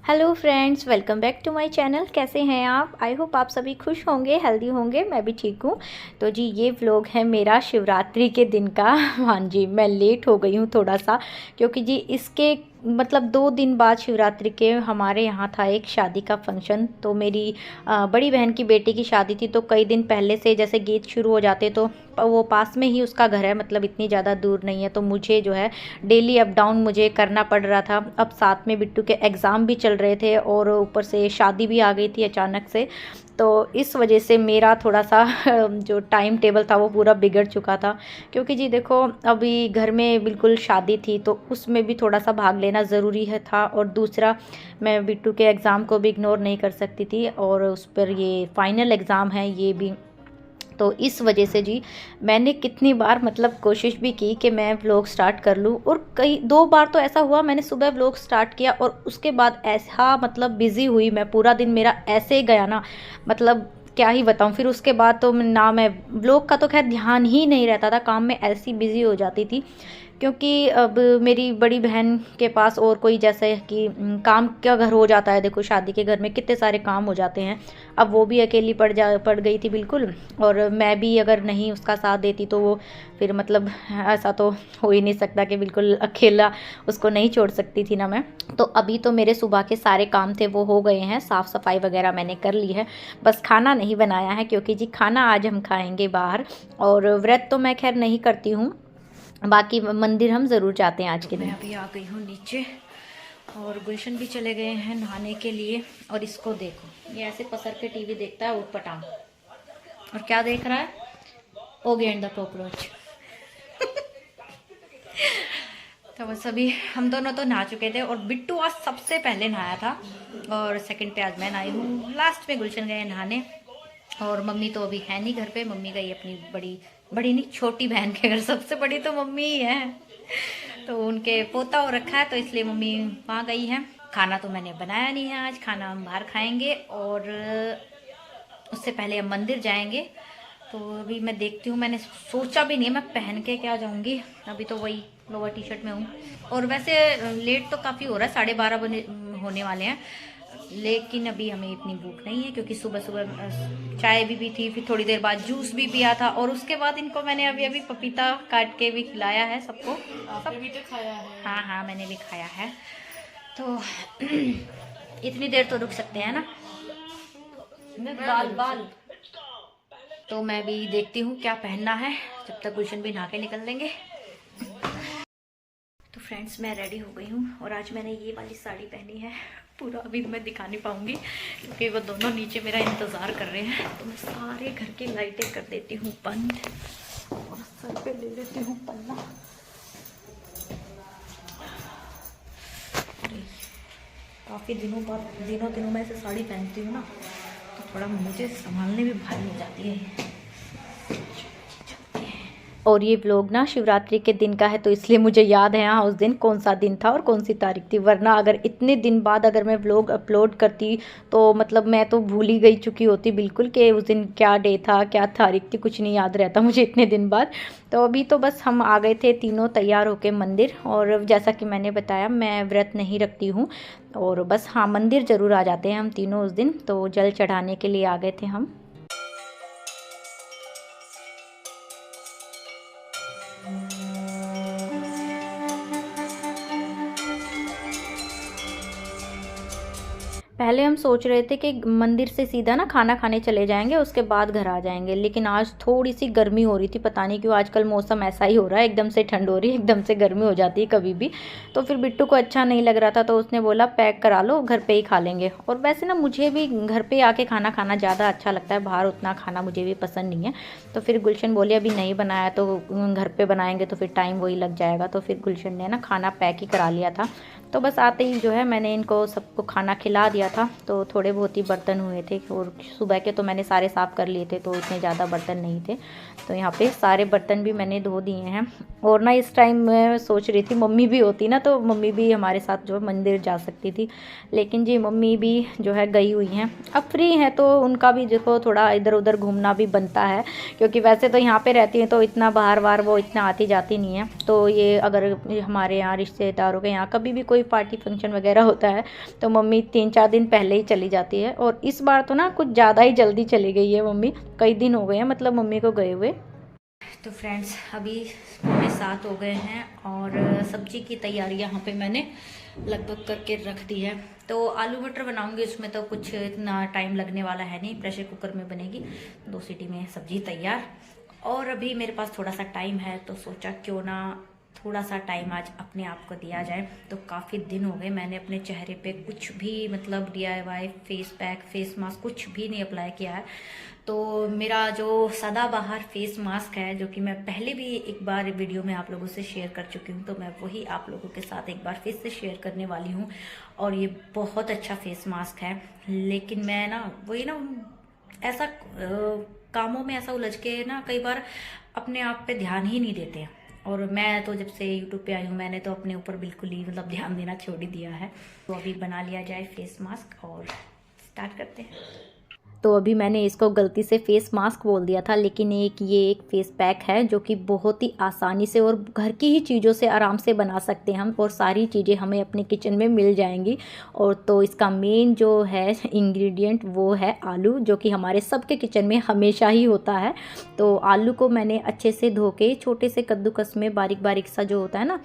Hello friends, welcome back to my channel. कैसे हैं आप? आई होप आप सभी खुश होंगे, हेल्दी होंगे। मैं भी ठीक हूँ। तो जी, ये व्लॉग है मेरा शिवरात्रि के दिन का। हाँ जी, मैं लेट हो गई हूँ थोड़ा सा, क्योंकि जी इसके मतलब 2 दिन बाद शिवरात्रि के हमारे यहाँ था एक शादी का फंक्शन। तो मेरी बड़ी बहन की बेटी की शादी थी, तो कई दिन पहले से जैसे गीत शुरू हो जाते, तो वो पास में ही उसका घर है, मतलब इतनी ज़्यादा दूर नहीं है। तो मुझे जो है डेली अप डाउन मुझे करना पड़ रहा था। अब साथ में बिट्टू के एग्ज़ाम भी चल रहे थे और ऊपर से शादी भी आ गई थी अचानक से। तो इस वजह से मेरा थोड़ा सा जो टाइम टेबल था वो पूरा बिगड़ चुका था। क्योंकि जी देखो, अभी घर में बिल्कुल शादी थी, तो उसमें भी थोड़ा सा भाग लेना ज़रूरी है था। और दूसरा, मैं बिट्टू के एग्ज़ाम को भी इग्नोर नहीं कर सकती थी, और उस पर ये फाइनल एग्ज़ाम है ये भी। तो इस वजह से जी मैंने कितनी बार मतलब कोशिश भी की कि मैं व्लॉग स्टार्ट कर लूँ, और कई 2 बार तो ऐसा हुआ मैंने सुबह व्लॉग स्टार्ट किया और उसके बाद ऐसा मतलब बिज़ी हुई मैं, पूरा दिन मेरा ऐसे गया ना, मतलब क्या ही बताऊँ। फिर उसके बाद तो ना मैं व्लॉग का तो खैर ध्यान ही नहीं रहता था, काम में ऐसी बिज़ी हो जाती थी। क्योंकि अब मेरी बड़ी बहन के पास और कोई जैसे कि काम का घर हो जाता है। देखो, शादी के घर में कितने सारे काम हो जाते हैं। अब वो भी अकेली पड़ गई थी बिल्कुल, और मैं भी अगर नहीं उसका साथ देती तो वो फिर मतलब ऐसा तो हो ही नहीं सकता कि बिल्कुल अकेला उसको नहीं छोड़ सकती थी ना मैं। तो अभी तो मेरे सुबह के सारे काम थे वो हो गए हैं, साफ़ सफाई वगैरह मैंने कर ली है। बस खाना नहीं बनाया है, क्योंकि जी खाना आज हम खाएंगे बाहर। और व्रत तो मैं खैर नहीं करती हूँ, बाकी मंदिर हम ज़रूर जाते हैं आज के दिन। मैं अभी आ गई हूँ नीचे, और गुलशन भी चले गए हैं नहाने के लिए। और इसको देखो, ये ऐसे पसर के टीवी देखता है उठपटांग। और क्या देख रहा है? ओगी एंड द कॉकरोच। तो बस अभी हम दोनों तो नहा चुके थे, और बिट्टू आज सबसे पहले नहाया था, और सेकंड पे आज मैं नहाई हूँ। लास्ट में गुलशन गए नहाने, और मम्मी तो अभी है नहीं घर पे। मम्मी गई अपनी बड़ी नहीं, छोटी बहन के घर। सबसे बड़ी तो मम्मी ही है, तो उनके पोता हो रखा है, तो इसलिए मम्मी वहाँ गई है। खाना तो मैंने बनाया नहीं है आज, खाना हम बाहर खाएंगे, और उससे पहले हम मंदिर जाएंगे। तो अभी मैं देखती हूँ, मैंने सोचा भी नहीं है मैं पहन के क्या जाऊँगी। अभी तो वही लोअर टी शर्ट में हूँ। और वैसे लेट तो काफ़ी हो रहा है, 12:30 बजे होने वाले हैं। लेकिन अभी हमें इतनी भूख नहीं है, क्योंकि सुबह सुबह चाय भी पी थी, फिर थोड़ी देर बाद जूस भी पिया था, और उसके बाद इनको मैंने अभी अभी पपीता काट के भी खिलाया है सबको। आपने भी तो खाया है। हाँ हाँ, मैंने भी खाया है। तो इतनी देर तो रुक सकते हैं ना। बाल तो मैं भी देखती हूँ क्या पहनना है, जब तक गुलशन भी नहा के निकल देंगे। तो फ्रेंड्स, मैं रेडी हो गई हूँ, और आज मैंने ये वाली साड़ी पहनी है। पूरा अभी मैं दिखा नहीं पाऊँगी, क्योंकि वो दोनों नीचे मेरा इंतज़ार कर रहे हैं। तो मैं सारे घर की लाइटें कर देती हूँ बंद, और सर पे ले लेती हूँ पन्ना। काफ़ी दिनों में ऐसे साड़ी पहनती हूँ ना, तो थोड़ा मुझे संभालने में भारी हो जाती है। और ये व्लॉग ना शिवरात्रि के दिन का है, तो इसलिए मुझे याद है हाँ उस दिन कौन सा दिन था और कौन सी तारीख थी। वरना अगर इतने दिन बाद अगर मैं व्लॉग अपलोड करती, तो मतलब मैं तो भूल ही गई चुकी होती बिल्कुल कि उस दिन क्या डे था, क्या तारीख थी। कुछ नहीं याद रहता मुझे इतने दिन बाद। तो अभी तो बस हम आ गए थे तीनों तैयार होके मंदिर। और जैसा कि मैंने बताया, मैं व्रत नहीं रखती हूँ, और बस हाँ मंदिर ज़रूर आ जाते हैं हम तीनों उस दिन। तो जल चढ़ाने के लिए आ गए थे हम। पहले हम सोच रहे थे कि मंदिर से सीधा ना खाना खाने चले जाएंगे, उसके बाद घर आ जाएंगे। लेकिन आज थोड़ी सी गर्मी हो रही थी, पता नहीं क्यों आजकल मौसम ऐसा ही हो रहा है, एकदम से ठंड हो रही है, एकदम से गर्मी हो जाती है कभी भी। तो फिर बिट्टू को अच्छा नहीं लग रहा था, तो उसने बोला पैक करा लो, घर पे ही खा लेंगे। और वैसे ना मुझे भी घर पे आके खाना खाना ज़्यादा अच्छा लगता है, बाहर उतना खाना मुझे भी पसंद नहीं है। तो फिर गुलशन बोले अभी नहीं बनाया तो घर पर बनाएंगे, तो फिर टाइम वही लग जाएगा। तो फिर गुलशन ने ना खाना पैक ही करा लिया था। तो बस आते ही जो है मैंने इनको सबको खाना खिला दिया था। तो थोड़े बहुत ही बर्तन हुए थे, और सुबह के तो मैंने सारे साफ़ कर लिए थे, तो इतने ज़्यादा बर्तन नहीं थे। तो यहाँ पे सारे बर्तन भी मैंने धो दिए हैं। और ना इस टाइम मैं सोच रही थी मम्मी भी होती ना, तो मम्मी भी हमारे साथ जो है मंदिर जा सकती थी। लेकिन जी मम्मी भी जो है गई हुई हैं, अब फ्री हैं, तो उनका भी देखो थोड़ा इधर उधर घूमना भी बनता है। क्योंकि वैसे तो यहाँ पे रहती हैं, तो इतना बाहर बाहर वो इतना आती जाती नहीं है। तो ये अगर हमारे यहाँ रिश्तेदारों के यहाँ कभी भी कोई पार्टी फंक्शन वगैरह होता है तो मम्मी 3-4 दिन पहले ही चली जाती है। और इस बार तो ना कुछ ज़्यादा ही जल्दी चली गई है मम्मी, कई दिन हो गए हैं मतलब मम्मी को गए हुए। तो फ्रेंड्स अभी 7 हो गए हैं और सब्जी की तैयारी यहाँ पे मैंने लगभग करके रख दी है। तो आलू मटर बनाऊंगी, उसमें तो कुछ इतना टाइम लगने वाला है नहीं, प्रेशर कुकर में बनेगी, 2 सीटी में सब्जी तैयार। और अभी मेरे पास थोड़ा सा टाइम है तो सोचा क्यों ना थोड़ा सा टाइम आज अपने आप को दिया जाए। तो काफ़ी दिन हो गए मैंने अपने चेहरे पे कुछ भी मतलब DIY face pack face mask कुछ भी नहीं अप्लाई किया है। तो मेरा जो सदाबहार फेस मास्क है, जो कि मैं पहले भी एक बार वीडियो में आप लोगों से शेयर कर चुकी हूँ, तो मैं वही आप लोगों के साथ एक बार फिर से शेयर करने वाली हूँ। और ये बहुत अच्छा फेस मास्क है, लेकिन मैं ना वही ना ऐसा कामों में ऐसा उलझ के ना कई बार अपने आप पे ध्यान ही नहीं देते हैं। और मैं तो जब से यूट्यूब पे आई हूँ मैंने तो अपने ऊपर बिल्कुल ही मतलब ध्यान देना छोड़ ही दिया है। तो अभी बना लिया जाए फेस मास्क और स्टार्ट करते हैं। तो अभी मैंने इसको गलती से फेस मास्क बोल दिया था, लेकिन ये एक फेस पैक है जो कि बहुत ही आसानी से और घर की ही चीज़ों से आराम से बना सकते हैं हम, और सारी चीज़ें हमें अपने किचन में मिल जाएंगी। और तो इसका मेन जो है इंग्रेडिएंट वो है आलू, जो कि हमारे सबके किचन में हमेशा ही होता है। तो आलू को मैंने अच्छे से धो के छोटे से कद्दूकस में बारीक बारीक सा जो होता है ना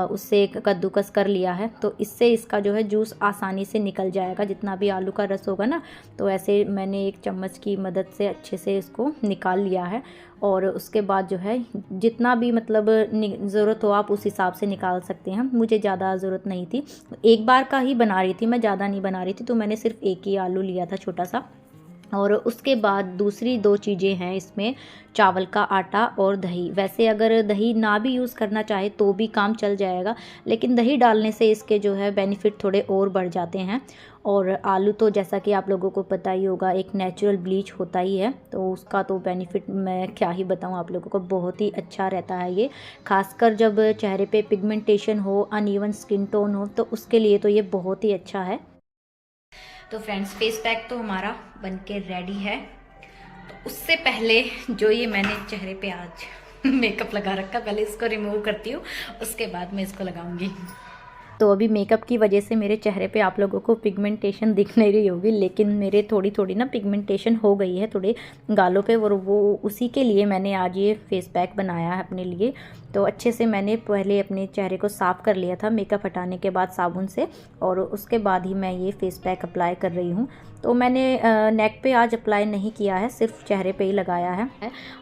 उससे कद्दूकस कर लिया है। तो इससे इसका जो है जूस आसानी से निकल जाएगा, जितना भी आलू का रस होगा ना। तो ऐसे मैंने एक चम्मच की मदद से अच्छे से इसको निकाल लिया है। और उसके बाद जो है जितना भी मतलब ज़रूरत हो आप उस हिसाब से निकाल सकते हैं। मुझे ज़्यादा ज़रूरत नहीं थी, एक बार का ही बना रही थी मैं, ज़्यादा नहीं बना रही थी, तो मैंने सिर्फ एक ही आलू लिया था छोटा सा। और उसके बाद दूसरी 2 चीज़ें हैं इसमें, चावल का आटा और दही। वैसे अगर दही ना भी यूज़ करना चाहे तो भी काम चल जाएगा, लेकिन दही डालने से इसके जो है बेनिफिट थोड़े और बढ़ जाते हैं। और आलू तो जैसा कि आप लोगों को पता ही होगा एक नेचुरल ब्लीच होता ही है, तो उसका तो बेनिफिट मैं क्या ही बताऊं आप लोगों को, बहुत ही अच्छा रहता है ये। खासकर जब चेहरे पे पिगमेंटेशन हो, अनइवन स्किन टोन हो, तो उसके लिए तो ये बहुत ही अच्छा है। तो फ्रेंड्स फेस पैक तो हमारा बनके रेडी है। तो उससे पहले जो ये मैंने चेहरे पे आज मेकअप लगा रखा, पहले इसको रिमूव करती हूँ, उसके बाद मैं इसको लगाऊंगी। तो अभी मेकअप की वजह से मेरे चेहरे पे आप लोगों को पिगमेंटेशन दिख नहीं रही होगी, लेकिन मेरे थोड़ी थोड़ी ना पिगमेंटेशन हो गई है थोड़े गालों पे, और वो उसी के लिए मैंने आज ये फेस पैक बनाया है अपने लिए। तो अच्छे से मैंने पहले अपने चेहरे को साफ़ कर लिया था मेकअप हटाने के बाद साबुन से, और उसके बाद ही मैं ये फेस पैक अप्लाई कर रही हूँ। तो मैंने नेक पे आज अप्लाई नहीं किया है, सिर्फ चेहरे पे ही लगाया है।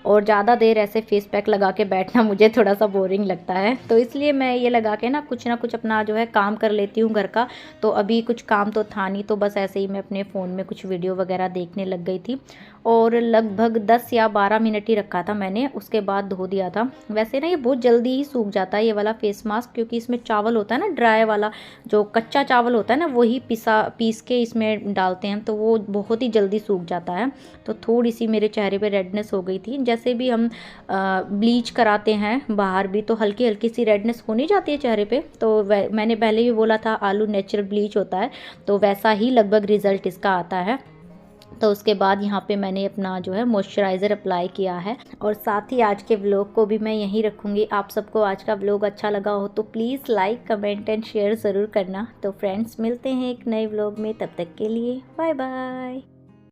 और ज़्यादा देर ऐसे फेस पैक लगा के बैठना मुझे थोड़ा सा बोरिंग लगता है, तो इसलिए मैं ये लगा के ना कुछ अपना जो है काम कर लेती हूँ घर का। तो अभी कुछ काम तो था नहीं, तो बस ऐसे ही मैं अपने फ़ोन में कुछ वीडियो वगैरह देखने लग गई थी। और लगभग 10 या 12 मिनट ही रखा था मैंने, उसके बाद धो दिया था। वैसे ना ये बहुत जल्दी ही सूख जाता है ये वाला फेस मास्क, क्योंकि इसमें चावल होता है ना, ड्राई वाला जो कच्चा चावल होता है ना, वही पीस के इसमें डालते हैं, तो वो बहुत ही जल्दी सूख जाता है। तो थोड़ी सी मेरे चेहरे पे रेडनेस हो गई थी, जैसे भी हम ब्लीच कराते हैं बाहर भी तो हल्की हल्की सी रेडनेस हो नहीं जाती है चेहरे पे। तो मैंने पहले भी बोला था आलू नेचुरल ब्लीच होता है, तो वैसा ही लगभग रिज़ल्ट इसका आता है। तो उसके बाद यहाँ पे मैंने अपना जो है मॉइस्चराइज़र अप्लाई किया है, और साथ ही आज के व्लॉग को भी मैं यहीं रखूँगी। आप सबको आज का व्लॉग अच्छा लगा हो तो please like comment and share ज़रूर करना। तो फ्रेंड्स मिलते हैं एक नए व्लॉग में, तब तक के लिए बाय बाय।